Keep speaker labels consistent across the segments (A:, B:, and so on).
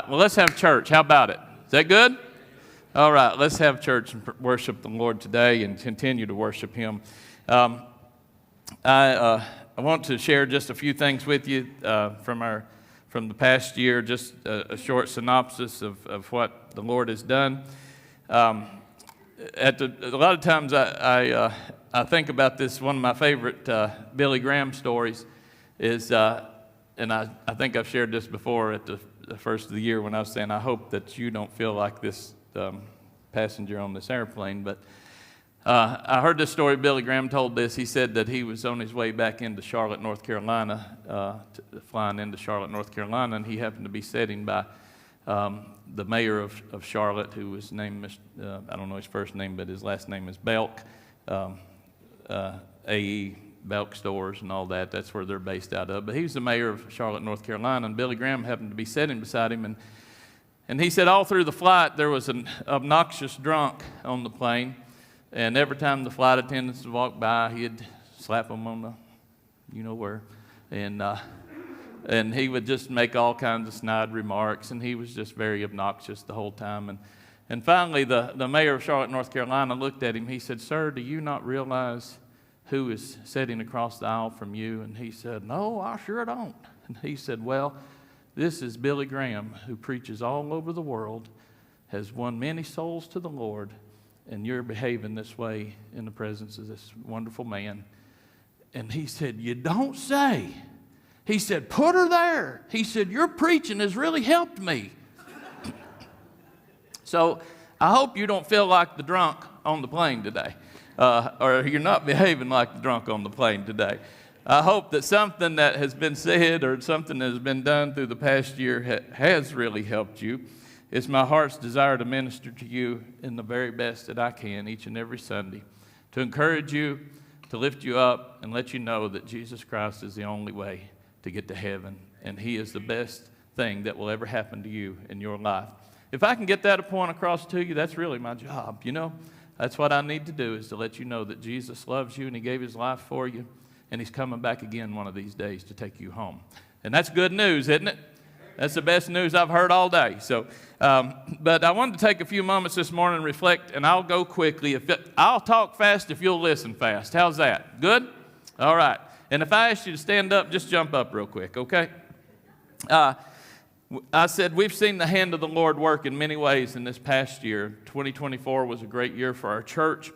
A: right, well, let's have church. How about it? Is that good? All right, let's have church and worship the Lord today and continue to worship Him. I want to share just a few things with you from the past year, just a short synopsis of what the Lord has done. A lot of times I think about this. One of my favorite Billy Graham stories is, and I think I've shared this before at the first of the year when I was saying, I hope that you don't feel like this passenger on this airplane. But I heard this story. Billy Graham told this. He said that he was on his way back into Charlotte, North Carolina, flying into Charlotte, North Carolina, and he happened to be sitting by the mayor of Charlotte, who was named, I don't know his first name, but his last name is Belk, A.E. Belk Stores and all that. That's where they're based out of. But he was the mayor of Charlotte, North Carolina, and Billy Graham happened to be sitting beside him. And he said all through the flight there was an obnoxious drunk on the plane. And every time the flight attendants would walk by, he'd slap them on the you-know-where. And he would just make all kinds of snide remarks, and he was just very obnoxious the whole time. And finally, the mayor of Charlotte, North Carolina looked at him. He said, "Sir, do you not realize who is sitting across the aisle from you?" And he said, "No, I sure don't." And he said, "Well, this is Billy Graham, who preaches all over the world, has won many souls to the Lord, and you're behaving this way in the presence of this wonderful man." And he said, "You don't say." He said, "Put her there." He said, "Your preaching has really helped me." So I hope you don't feel like the drunk on the plane today, or you're not behaving like the drunk on the plane today. I hope that something that has been said or something that has been done through the past year has really helped you. It's my heart's desire to minister to you in the very best that I can each and every Sunday, to encourage you, to lift you up, and let you know that Jesus Christ is the only way to get to heaven, and He is the best thing that will ever happen to you in your life. If I can get that point across to you, that's really my job, That's what I need to do, is to let you know that Jesus loves you and He gave His life for you, and He's coming back again one of these days to take you home. And that's good news, isn't it? That's the best news I've heard all day. So, but I wanted to take a few moments this morning and reflect, and I'll go quickly. I'll talk fast if you'll listen fast. How's that? Good? All right. And if I ask you to stand up, just jump up real quick, okay? I said we've seen the hand of the Lord work in many ways in this past year. 2024 was a great year for our church,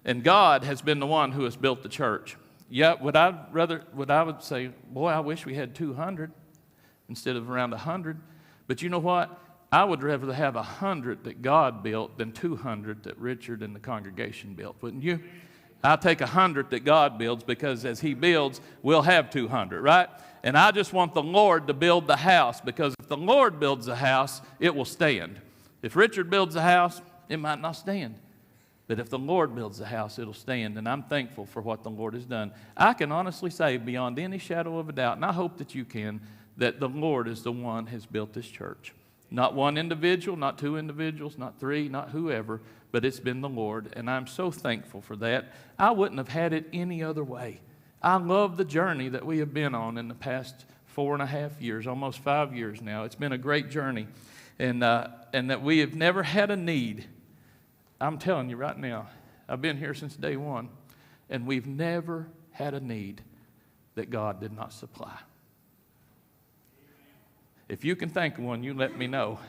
A: and God has been the one who has built the church. Yeah, would I say, boy, I wish we had 200 instead of around 100. But you know what? I would rather have 100 that God built than 200 that Richard and the congregation built, wouldn't you? I'll take 100 that God builds, because as He builds, we'll have 200, right? And I just want the Lord to build the house, because if the Lord builds the house, it will stand. If Richard builds the house, it might not stand. But if the Lord builds the house, it'll stand, and I'm thankful for what the Lord has done. I can honestly say, beyond any shadow of a doubt, and I hope that you can, that the Lord is the one who has built this church. Not one individual, not two individuals, not three, not whoever, but it's been the Lord, and I'm so thankful for that. I wouldn't have had it any other way. I love the journey that we have been on in the past 4.5 years, almost 5 years now. It's been a great journey, and that we have never had a need. I'm telling you right now, I've been here since day one, and we've never had a need that God did not supply. If you can think of one, you let me know.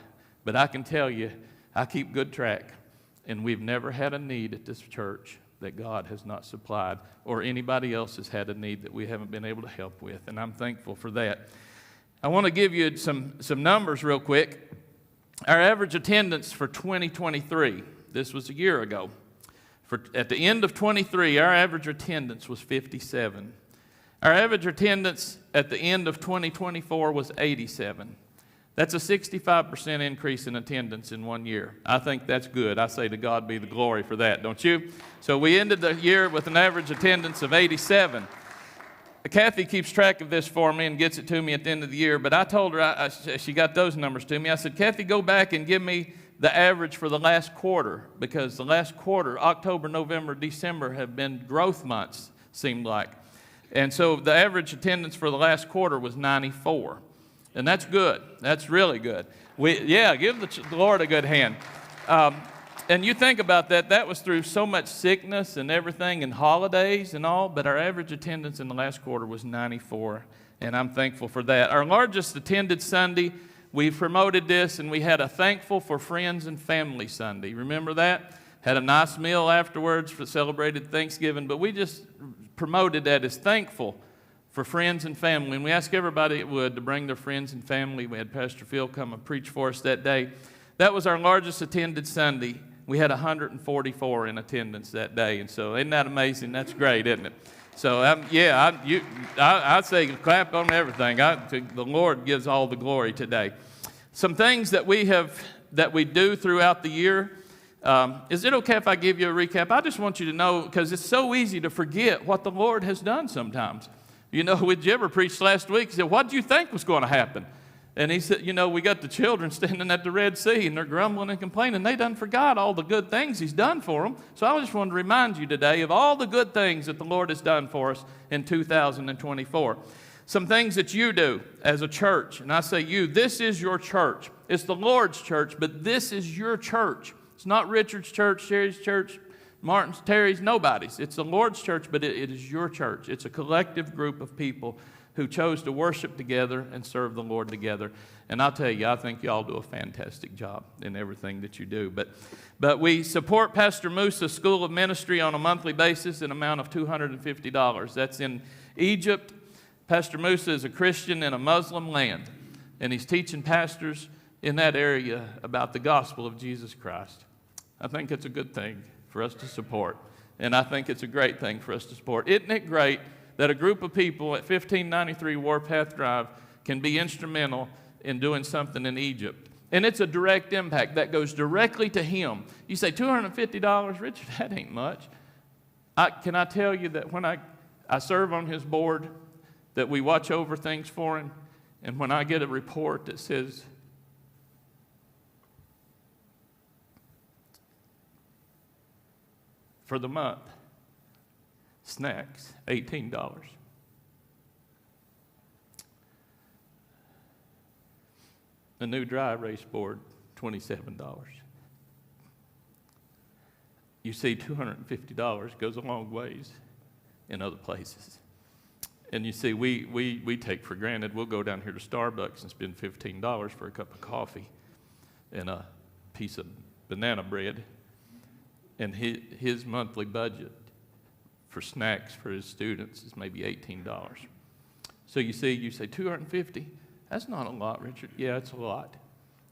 A: But I can tell you, I keep good track, and we've never had a need at this church that God has not supplied, or anybody else has had a need that we haven't been able to help with, and I'm thankful for that. I want to give you some numbers real quick. Our average attendance for 2023, this was a year ago. At the end of 23, our average attendance was 57. Our average attendance at the end of 2024 was 87. That's a 65% increase in attendance in 1 year. I think that's good. I say to God be the glory for that, don't you? So we ended the year with an average attendance of 87. Kathy keeps track of this for me and gets it to me at the end of the year, but I told her, she got those numbers to me. I said, Kathy, go back and give me the average for the last quarter, because the last quarter, October, November, December, have been growth months, seemed like. And so the average attendance for the last quarter was 94. And that's good. That's really good. Give the Lord a good hand. And you think about that, that was through so much sickness and everything and holidays and all, but our average attendance in the last quarter was 94, and I'm thankful for that. Our largest attended Sunday, we promoted this, and we had a Thankful for Friends and Family Sunday. Remember that? Had a nice meal afterwards for celebrated Thanksgiving, but we just promoted that as thankful for friends and family. And we asked everybody that would to bring their friends and family. We had Pastor Phil come and preach for us that day. That was our largest attended Sunday. We had 144 in attendance that day. And so isn't that amazing? That's great, isn't it? So, I'd say clap on everything. The Lord gives all the glory today. Some things that we do throughout the year. Is it okay if I give you a recap? I just want you to know, because it's so easy to forget what the Lord has done sometimes. You know, Jibber preached last week. He said, what did you think was going to happen? And he said, we got the children standing at the Red Sea, and they're grumbling and complaining. They done forgot all the good things he's done for them. So I just wanted to remind you today of all the good things that the Lord has done for us in 2024. Some things that you do as a church, and I say you, this is your church. It's the Lord's church, but this is your church. It's not Richard's church, Sherry's church, Martin's, Terry's, nobody's. It's the Lord's church, but it is your church. It's a collective group of people who chose to worship together and serve the Lord together. And I'll tell you, I think y'all do a fantastic job in everything that you do. But we support Pastor Musa's School of Ministry on a monthly basis, an amount of $250. That's in Egypt. Pastor Musa is a Christian in a Muslim land, and he's teaching pastors in that area about the gospel of Jesus Christ. I think it's a good thing for us to support, and I think it's a great thing for us to support. Isn't it great that a group of people at 1593 Warpath Drive can be instrumental in doing something in Egypt? And it's a direct impact that goes directly to him. You say, $250, Richard, that ain't much. Can I tell you that when I serve on his board, that we watch over things for him, and when I get a report that says, for the month, snacks, $18. The new dry erase board, $27. You see, $250 goes a long ways in other places. And you see, we take for granted, we'll go down here to Starbucks and spend $15 for a cup of coffee and a piece of banana bread. And his monthly budget for snacks for his students is maybe $18. So you say $250? That's not a lot, Richard. Yeah, it's a lot.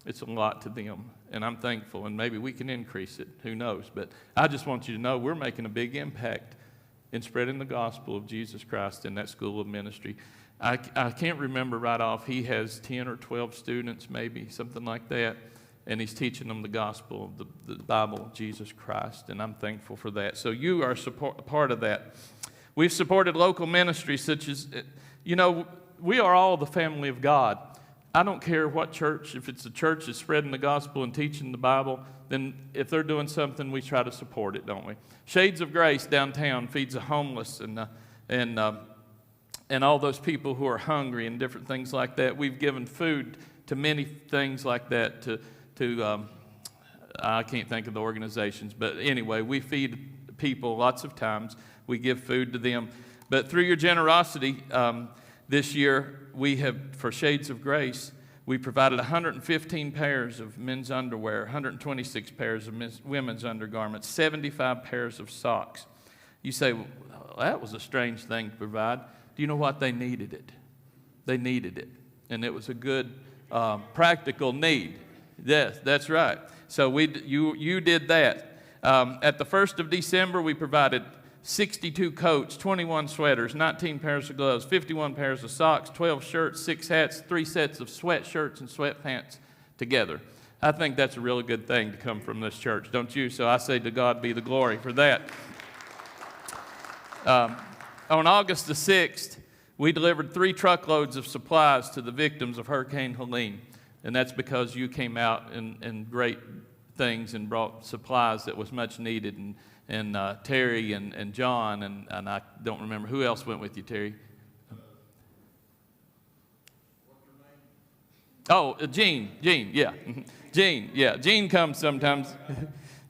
A: It's a lot to them, and I'm thankful, and maybe we can increase it. Who knows? But I just want you to know we're making a big impact in spreading the gospel of Jesus Christ in that school of ministry. I can't remember right off. He has 10 or 12 students, maybe, something like that. And he's teaching them the gospel of the Bible of Jesus Christ, and I'm thankful for that. So you are a part of that. We've supported local ministries such as, we are all the family of God. I don't care what church, if it's a church that's spreading the gospel and teaching the Bible, then if they're doing something, we try to support it, don't we? Shades of Grace downtown feeds the homeless and all those people who are hungry and different things like that. We've given food to many things like that to I can't think of the organizations, but anyway, we feed people lots of times. We give food to them. But through your generosity, this year, we have, for Shades of Grace, we provided 115 pairs of men's underwear, 126 pairs of women's undergarments, 75 pairs of socks. You say, well, that was a strange thing to provide. Do you know what? They needed it. They needed it. And it was a good practical need. Yes, that's right. So you did that. At the 1st of December, we provided 62 coats, 21 sweaters, 19 pairs of gloves, 51 pairs of socks, 12 shirts, 6 hats, 3 sets of sweatshirts and sweatpants together. I think that's a really good thing to come from this church, don't you? So I say to God be the glory for that. On August the 6th, we delivered 3 truckloads of supplies to the victims of Hurricane Helene. And that's because you came out in great things and brought supplies that was much needed. And Terry and John, and I don't remember who else went with you, Terry. Oh, Jean, yeah. Jean, yeah. Jean comes sometimes.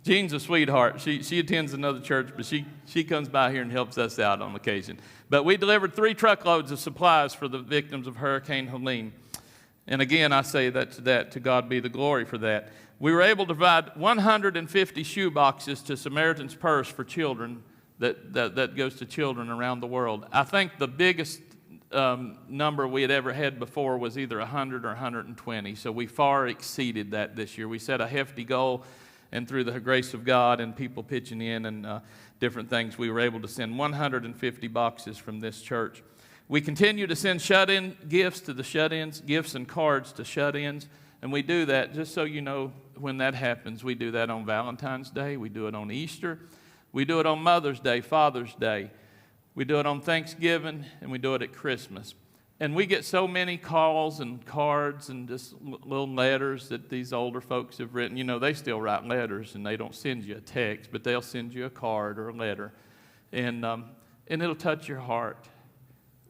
A: Jean's a sweetheart. She attends another church, but she comes by here and helps us out on occasion. But we delivered 3 truckloads of supplies for the victims of Hurricane Helene. And again, I say that to God be the glory for that. We were able to provide 150 shoe boxes to Samaritan's Purse for children that goes to children around the world. I think the biggest number we had ever had before was either 100 or 120, so we far exceeded that this year. We set a hefty goal, and through the grace of God and people pitching in and different things, we were able to send 150 boxes from this church. We continue to send shut-in gifts to the shut-ins, gifts and cards to shut-ins, and we do that, just so you know, when that happens, we do that on Valentine's Day, we do it on Easter, we do it on Mother's Day, Father's Day, we do it on Thanksgiving, and we do it at Christmas. And we get so many calls and cards and just little letters that these older folks have written. You know, they still write letters, and they don't send you a text, but they'll send you a card or a letter. And it'll touch your heart.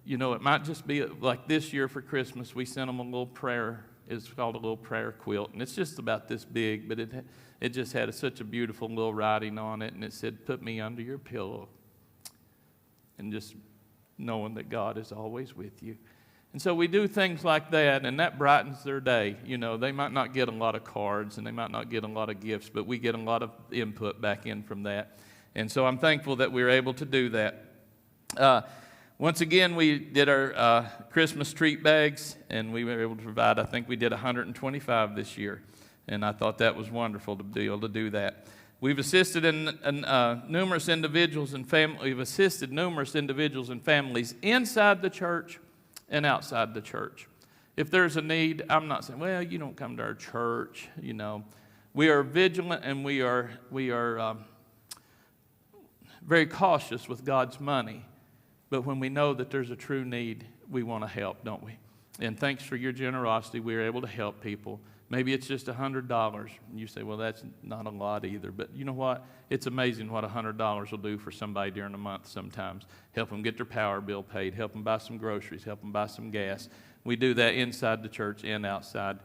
A: You know, it might just be like this year for Christmas, we sent them a little prayer. It's called a little prayer quilt, and it's just about this big, but it just had such a beautiful little writing on it, and it said, "Put me under your pillow." And just knowing that God is always with you. And so we do things like that, and that brightens their day. You know, they might not get a lot of cards, and they might not get a lot of gifts, but we get a lot of input back in from that. And so I'm thankful that we were able to do that. Once again, we did our Christmas treat bags, and we were able to provide, I think we did 125 this year. And I thought that was wonderful to be able to do that. We've assisted numerous individuals and families inside the church and outside the church. If there's a need, I'm not saying, well, you don't come to our church. You know, we are vigilant, and we are very cautious with God's money. But when we know that there's a true need, we want to help, don't we? And thanks for your generosity, we were able to help people. Maybe it's just $100. And you say, well, that's not a lot either. But you know what? It's amazing what $100 will do for somebody during a month sometimes. Help them get their power bill paid. Help them buy some groceries. Help them buy some gas. We do that inside the church and outside.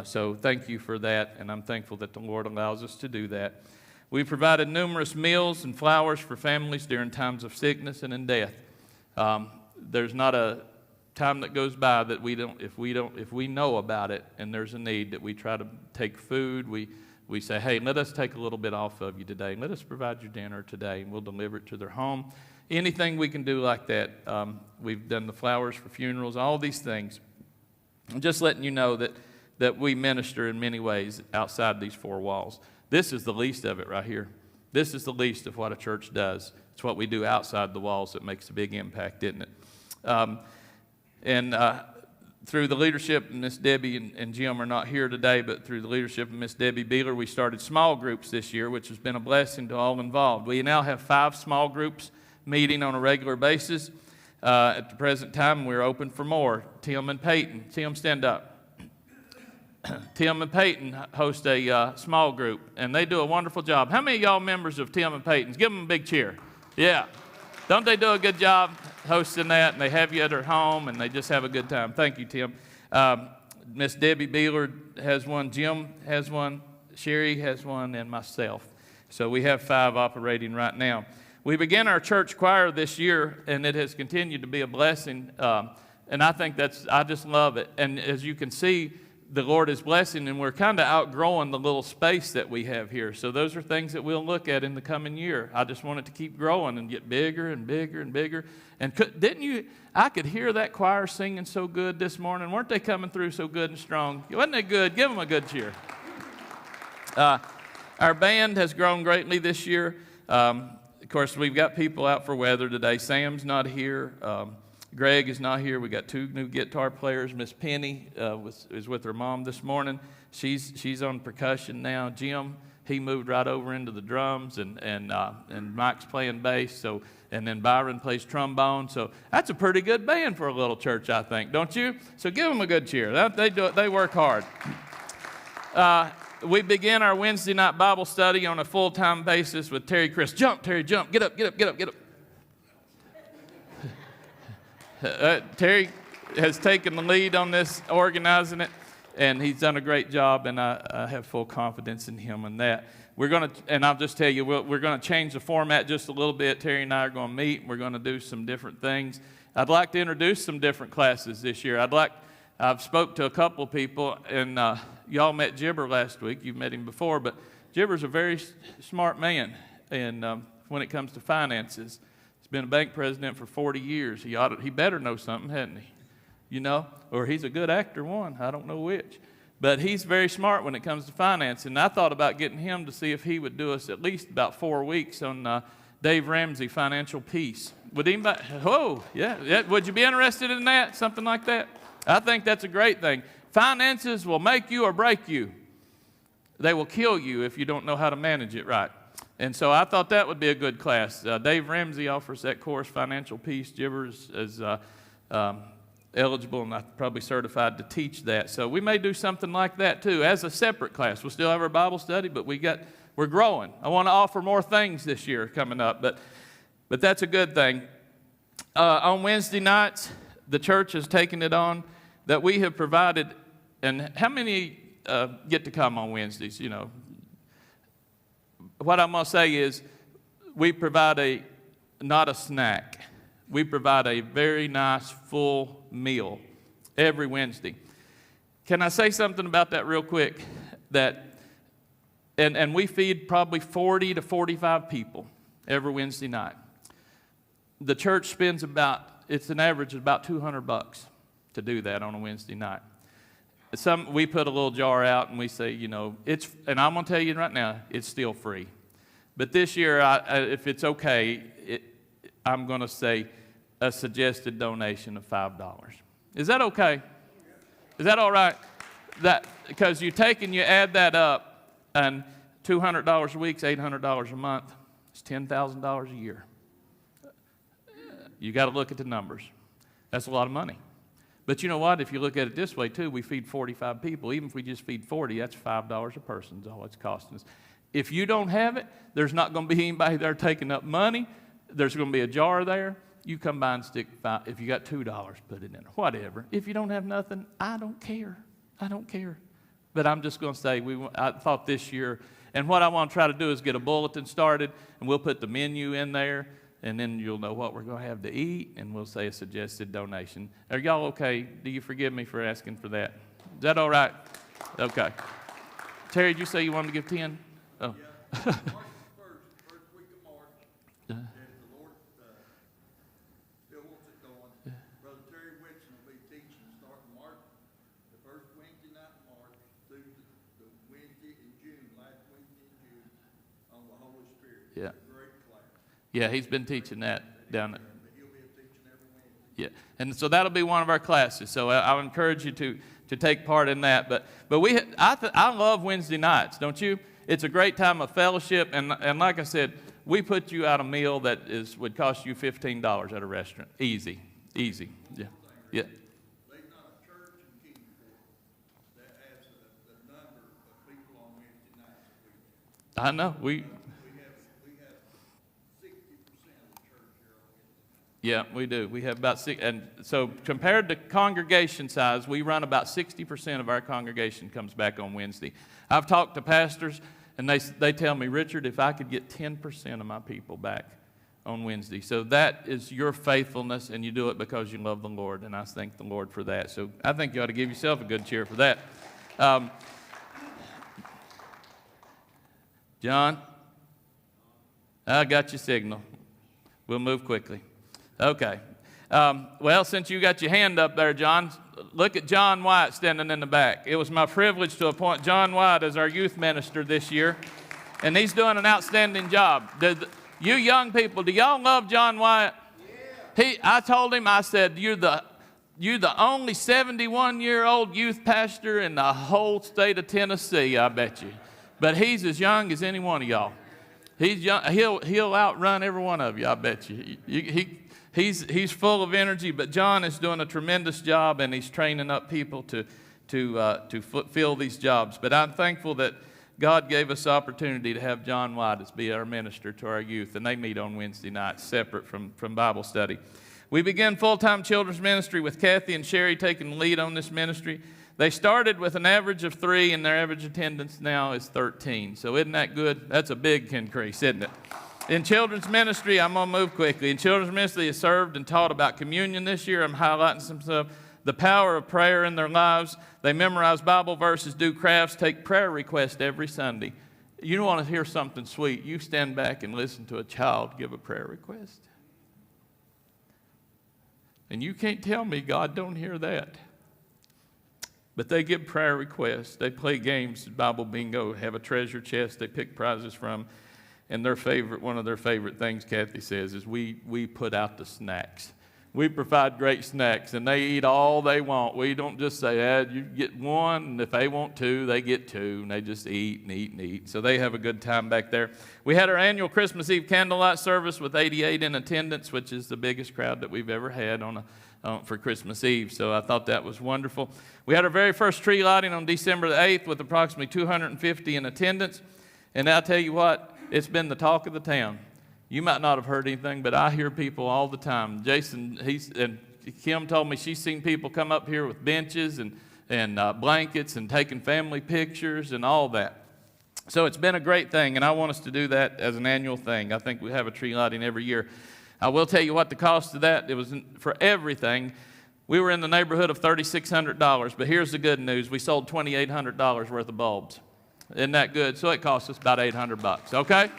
A: So thank you for that, and I'm thankful that the Lord allows us to do that. We provided numerous meals and flowers for families during times of sickness and in death. There's not a time that goes by that if we know about it and there's a need, that we try to take food. We say, hey, let us take a little bit off of you today. Let us provide you dinner today, and we'll deliver it to their home. Anything we can do like that. We've done the flowers for funerals, all these things. I'm just letting you know that we minister in many ways outside these 4 walls. This is the least of it right here. This is the least of what a church does. It's what we do outside the walls that makes a big impact, isn't it? Through the leadership, Miss Debbie and Jim are not here today, but through the leadership of Miss Debbie Beeler, we started small groups this year, which has been a blessing to all involved. We now have 5 small groups meeting on a regular basis. At the present time, we're open for more. Tim and Peyton. Tim, stand up. Tim and Peyton host a small group, and they do a wonderful job. How many of y'all members of Tim and Peyton's? Give them a big cheer. Yeah. Don't they do a good job hosting that? And they have you at their home, and they just have a good time. Thank you, Tim. Miss Debbie Beeler has one. Jim has one. Sherry has one, and myself. So we have 5 operating right now. We began our church choir this year, and it has continued to be a blessing. And I think I just love it. And as you can see, the Lord is blessing, and we're kind of outgrowing the little space that we have here. So those are things that we'll look at in the coming year. I just want it to keep growing and get bigger and bigger and bigger. And I could hear that choir singing so good this morning. Weren't they coming through so good and strong? Wasn't they good? Give them a good cheer. Our band has grown greatly this year. Of course, we've got people out for weather today. Sam's not here. Greg is not here. We got 2 new guitar players. Miss Penny is with her mom this morning. She's on percussion now. Jim, he moved right over into the drums, and Mike's playing bass. So, and then Byron plays trombone. So that's a pretty good band for a little church, I think, don't you? So give them a good cheer. They do it. They work hard. We begin our Wednesday night Bible study on a full-time basis with Terry Chris. Jump, Terry, jump. Get up, get up, get up, get up. Terry has taken the lead on this, organizing it. and he's done a great job, and I have full confidence in him in that. And I'll just tell you, we're going to change the format just a little bit. Terry and I are going to meet, and we're going to do some different things. I'd like to introduce some different classes this year. I've spoke to a couple people, and y'all met Gibber last week. You've met him before, but Gibber's a very smart man, and when it comes to finances, he's been a bank president for 40 years. He better know something, hadn't he? You know, or he's a good actor, one. I don't know which. But he's very smart when it comes to finance, and I thought about getting him to see if he would do us at least about 4 weeks on Dave Ramsey, Financial Peace. Would anybody? Oh, yeah. Would you be interested in that? Something like that? I think that's a great thing. Finances will make you or break you. They will kill you if you don't know how to manage it right. And so I thought that would be a good class. Dave Ramsey offers that course, Financial Peace. Gibber is eligible and probably certified to teach that. So we may do something like that too as a separate class. We'll still have our Bible study, but we're growing. I want to offer more things this year coming up, but that's a good thing. On Wednesday nights, the church has taken it on that we have provided, and how many get to come on Wednesdays? You know, what I'm going to say is we provide not a snack. We provide a very nice full meal every Wednesday. Can I say something about that real quick? And we feed probably 40 to 45 people every Wednesday night. The church spends it's an average of about $200 to do that on a Wednesday night. We put a little jar out and we say, you know, and I'm going to tell you right now, it's still free. But this year, if it's okay, I'm going to say a suggested donation of $5. Is that okay? Is that all right? Because you take and you add that up, and $200 a week is $800 a month. It's $10,000 a year. You got to look at the numbers. That's a lot of money. But you know what? If you look at it this way, too, we feed 45 people. Even if we just feed 40, that's $5 a person is all it's costing us. If you don't have it, there's not going to be anybody there taking up money. There's going to be a jar there. You come by and stick $5. If you got $2, put it in there. Whatever. If you don't have nothing, I don't care. I don't care. But I'm just going to say, I thought this year, and what I want to try to do is get a bulletin started, and we'll put the menu in there, and then you'll know what we're going to have to eat, and we'll say a suggested donation. Are y'all okay? Do you forgive me for asking for that? Is that all right? Okay. Terry, did you say you wanted to give 10? Oh.
B: Yeah. March 1st, first week of March, and the Lord still wants it going. Brother Terry Whitson will be teaching starting March, the first Wednesday night in March, through the Wednesday in June, last Wednesday in June, on the Holy Spirit.
A: Yeah.
B: It's a great class.
A: Yeah, he's been teaching that down there.
B: But he'll be teaching every Wednesday.
A: Yeah, and so that'll be one of our classes. So I'll encourage you to take part in that. But I love Wednesday nights, don't you? It's a great time of fellowship, and like I said, we put you out a meal that would cost you $15 at a restaurant. Easy. Yeah.
B: There's not a church in Kingsport that has the number of people on Wednesday nights that we have.
A: I know.
B: We have 60% of the church here on Wednesday nights.
A: Yeah, we do. We have about 6, and so compared to congregation size, we run about 60% of our congregation comes back on Wednesday. I've talked to pastors, and they tell me, Richard, if I could get 10% of my people back on Wednesday. So that is your faithfulness, and you do it because you love the Lord, and I thank the Lord for that. So I think you ought to give yourself a good cheer for that. John, I got your signal. We'll move quickly. Okay. Well, since you got your hand up there, John, look at John White standing in the back. It was my privilege to appoint John White as our youth minister this year, and he's doing an outstanding job. You young people, do y'all love John White? Yeah. I told him, I said, you're the only 71-year-old youth pastor in the whole state of Tennessee, I bet you. But he's as young as any one of y'all. He's young. He'll outrun every one of you, I bet you. He's full of energy, but John is doing a tremendous job, and he's training up people to fill these jobs. But I'm thankful that God gave us the opportunity to have John White as be our minister to our youth, and they meet on Wednesday nights separate from Bible study. We begin full-time children's ministry with Kathy and Sherry taking the lead on this ministry. They started with an average of 3, and their average attendance now is 13. So isn't that good? That's a big increase, isn't it? In children's ministry, I'm going to move quickly. In children's ministry, they served and taught about communion this year. I'm highlighting some stuff. The power of prayer in their lives. They memorize Bible verses, do crafts, take prayer requests every Sunday. You want to hear something sweet, you stand back and listen to a child give a prayer request. And you can't tell me God don't hear that. But they give prayer requests. They play games, Bible bingo, have a treasure chest they pick prizes from. And one of their favorite things, Kathy says, is we put out the snacks. We provide great snacks, and they eat all they want. We don't just say, you get one, and if they want 2, they get 2, and they just eat and eat and eat. So they have a good time back there. We had our annual Christmas Eve candlelight service with 88 in attendance, which is the biggest crowd that we've ever had for Christmas Eve. So I thought that was wonderful. We had our very first tree lighting on December the 8th with approximately 250 in attendance. And I'll tell you what, it's been the talk of the town. You might not have heard anything, but I hear people all the time. Jason, and Kim told me she's seen people come up here with benches and blankets and taking family pictures and all that. So it's been a great thing, and I want us to do that as an annual thing. I think we have a tree lighting every year. I will tell you what the cost of that, it was for everything. We were in the neighborhood of $3,600, but here's the good news. We sold $2,800 worth of bulbs. Isn't that good? So it cost us about $800, okay?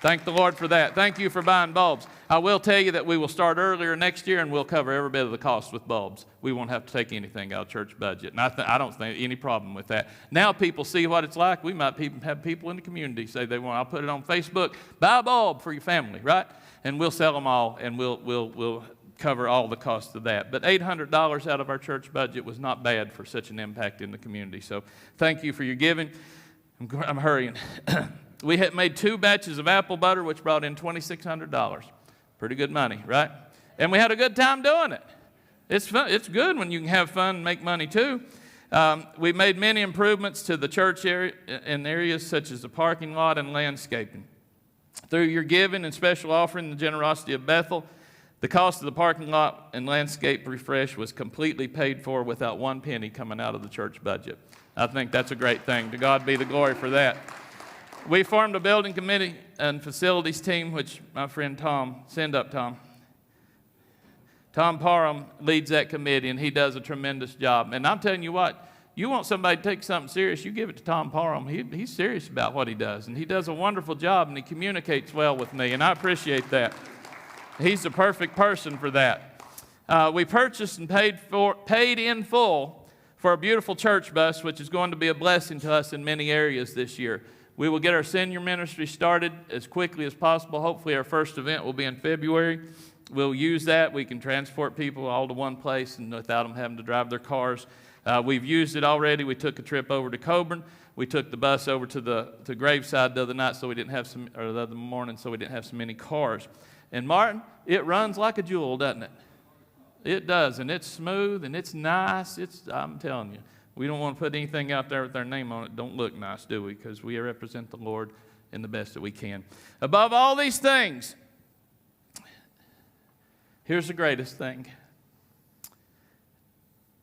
A: Thank the Lord for that. Thank you for buying bulbs. I will tell you that we will start earlier next year, and we'll cover every bit of the cost with bulbs. We won't have to take anything out of church budget, and I don't think any problem with that. Now people see what it's like. We might even have people in the community say they want. I'll put it on Facebook. Buy a bulb for your family, right? And we'll sell them all, and we'll cover all the cost of that. But $800 out of our church budget was not bad for such an impact in the community. So thank you for your giving. I'm hurrying. We had made 2 batches of apple butter, which brought in $2,600. Pretty good money, right? And we had a good time doing it. It's fun. It's good when you can have fun and make money too. We made many improvements to the church area in areas such as the parking lot and landscaping. Through your giving and special offering, the generosity of Bethel, the cost of the parking lot and landscape refresh was completely paid for without 1 penny coming out of the church budget. I think that's a great thing. To God be the glory for that. We formed a building committee and facilities team, which my friend Tom, send up Tom. Tom Parham leads that committee, and he does a tremendous job. And I'm telling you what, you want somebody to take something serious, you give it to Tom Parham. He's serious about what he does, and he does a wonderful job, and he communicates well with me, and I appreciate that. He's the perfect person for that. We purchased and paid in full for a beautiful church bus, which is going to be a blessing to us in many areas this year. We will get our senior ministry started as quickly as possible. Hopefully our first event will be in February. We'll use that. We can transport people all to one place and without them having to drive their cars. We've used it already. We took a trip over to Coburn. We took the bus over to Graveside the other night, so we didn't have the other morning, so we didn't have so many cars. And Martin, it runs like a jewel, doesn't it? It does, and it's smooth and it's nice. I'm telling you. We don't want to put anything out there with our name on it. Don't look nice, do we? Because we represent the Lord in the best that we can. Above all these things, here's the greatest thing.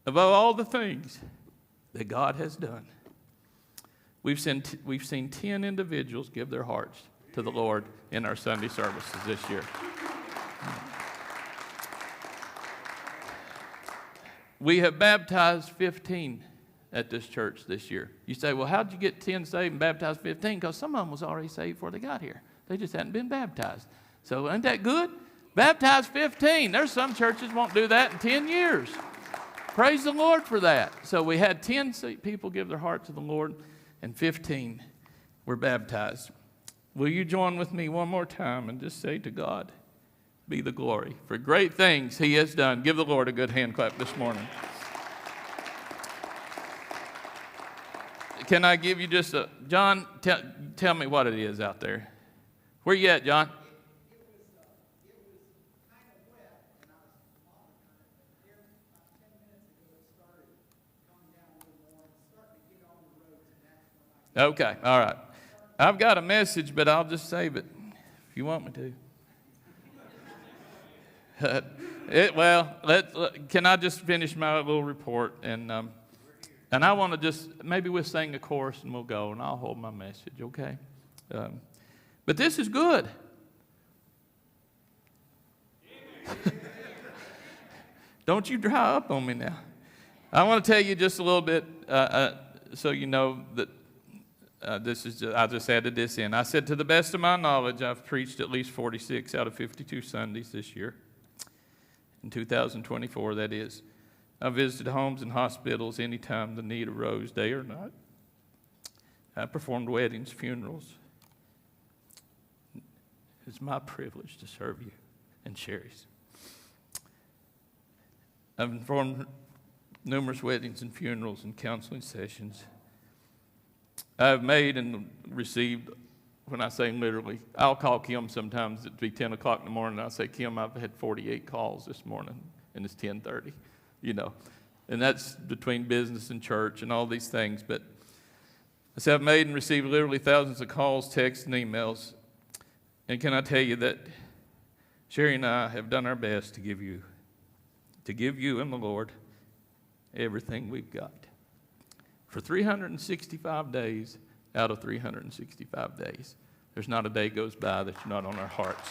A: Above all the things that God has done, we've seen 10 individuals give their hearts to the Lord in our Sunday services this year. We have baptized 15 at this church this year. You say, well, how'd you get 10 saved and baptize 15? Because some of them was already saved before they got here. They just hadn't been baptized. So ain't that good? Baptize 15. There's some churches won't do that in 10 years. Praise the Lord for that. So we had 10 people give their heart to the Lord, and 15 were baptized. Will you join with me one more time and just say to God, be the glory for great things He has done. Give the Lord a good hand clap this morning. Can I give you just John, tell me what it is out there. Where you at, John?
C: It was kind of wet, and I was walking on it, but here, about 10 minutes ago, it started coming down a little more, and starting to get on the roads, and that's when I...
A: Okay, all right. I've got a message, but I'll just save it if you want me to. Can I just finish my little report? And And I want to just, maybe we'll sing a chorus and we'll go, and I'll hold my message, okay? But this is good. Don't you dry up on me now. I want to tell you just a little bit so you know that I just added this in. I said, to the best of my knowledge, I've preached at least 46 out of 52 Sundays this year. In 2024, that is. I visited homes and hospitals anytime the need arose, day or night. I performed weddings, funerals. It's my privilege to serve you and Sherry's. I've performed numerous weddings and funerals and counseling sessions. I've made and received, when I say literally, I'll call Kim sometimes. It'd be 10 o'clock in the morning, and I'll say, Kim, I've had 48 calls this morning, and it's 10:30, you know. And that's between business and church and all these things. But I say I've made and received literally thousands of calls, texts, and emails. And can I tell you that Sherry and I have done our best to give you and the Lord everything we've got. For 365 days out of 365 days, there's not a day goes by that you're not on our hearts.